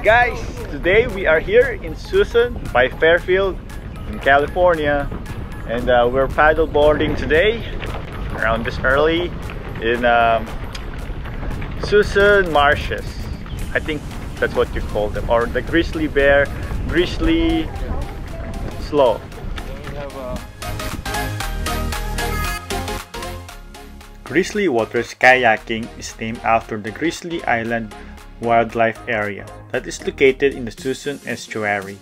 guys, today we are here in Suisun by Fairfield in California, and we're paddle boarding today around this early in Suisun Marshes. I think that's what you call them, or the grizzly bear, grizzly slough. Grizzly Waters kayaking is named after the Grizzly Island wildlife area that is located in the Suisun estuary.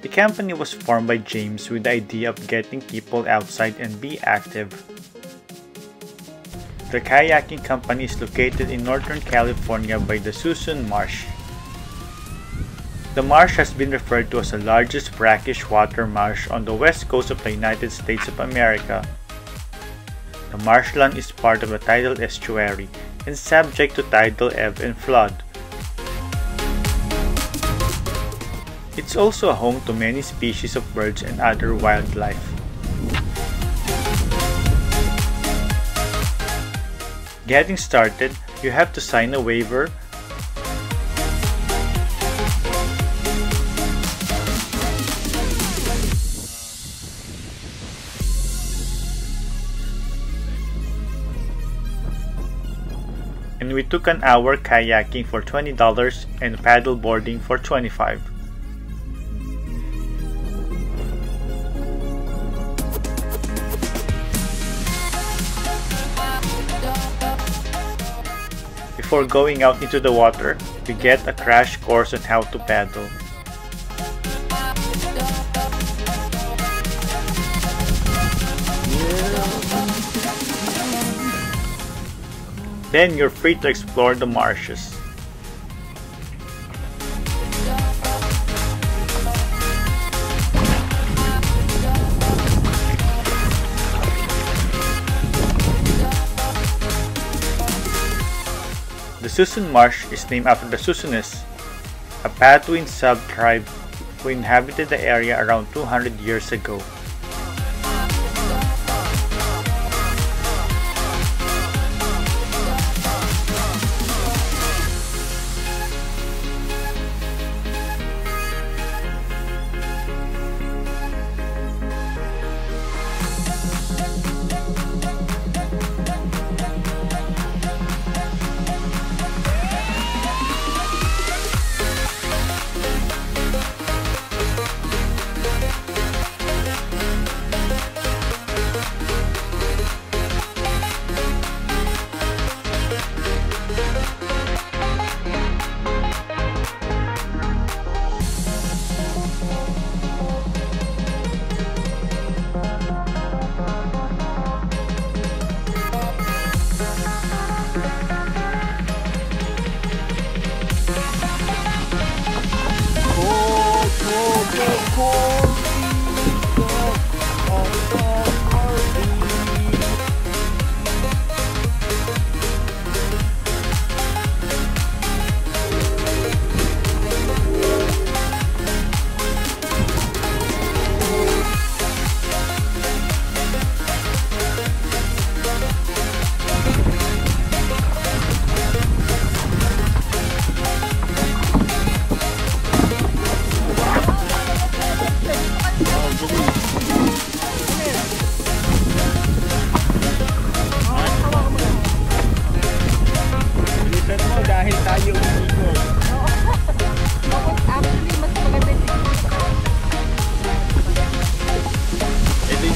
The company was formed by James with the idea of getting people outside and be active. The kayaking company is located in Northern California by the Suisun Marsh. The marsh has been referred to as the largest brackish water marsh on the west coast of the United States of America. The marshland is part of the tidal estuary and subject to tidal ebb and flood. It's also a home to many species of birds and other wildlife. Getting started, you have to sign a waiver, and we took an hour kayaking for $20 and paddle boarding for $25. Before going out into the water, we get a crash course on how to paddle. Then you're free to explore the marshes. The Suisun Marsh is named after the Suisunese, a Patwin sub-tribe who inhabited the area around 200 years ago.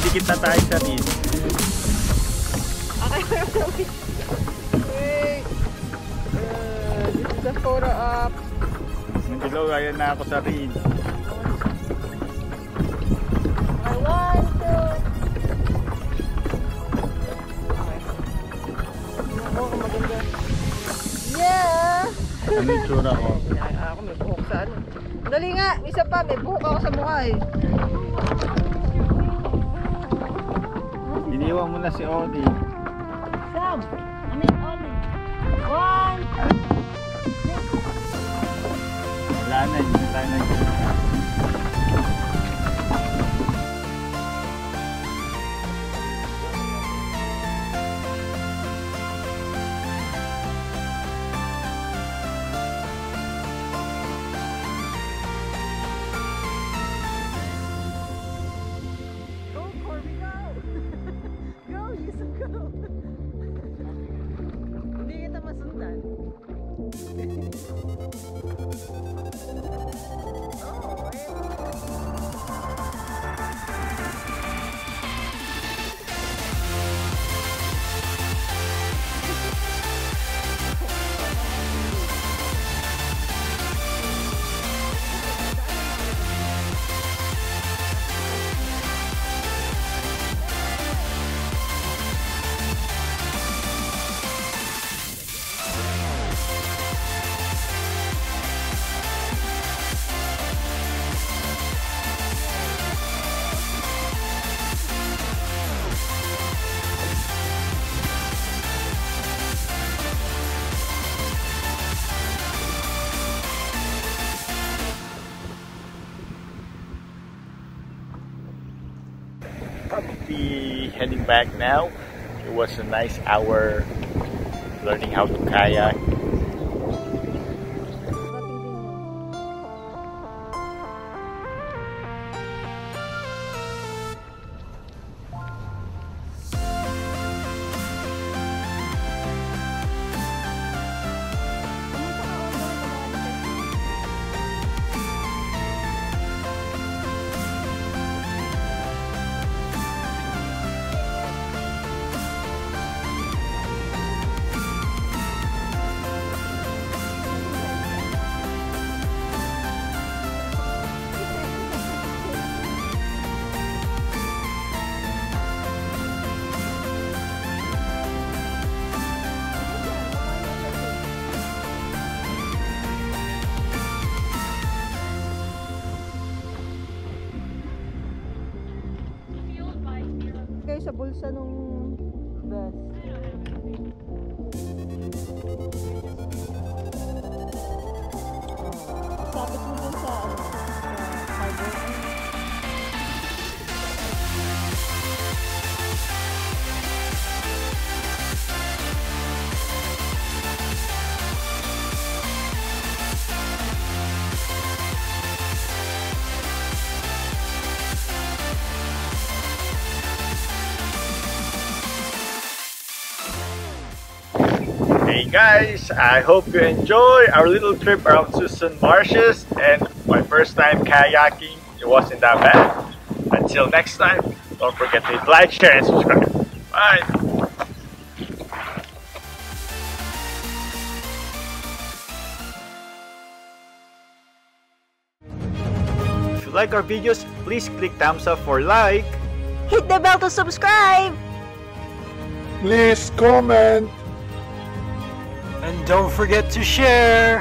Dikit na tayo sa rin. Hey, this is the photo op. Nagdilaw, ayan na ako sa rin. I want to. Ako, maganda. Yeah! Ano yung tsura ko? Ako may buhok sa ano. Dali nga, isa pa, may buhok ako sa mukha eh. Iniwan mo na si Oli. Sam! Oli. One! Wala na, hindi tayo nag-isa. be heading back now. It was a nice hour learning how to kayak. Kayo sa bulsa nung bus. Sabit mo dun sa harbor. Hey guys, I hope you enjoy our little trip around Suisun Marshes and my first time kayaking. It wasn't that bad. Until next time, don't forget to like, share, and subscribe. Bye! If you like our videos, please click thumbs up for like. Hit the bell to subscribe! Please comment. And don't forget to share!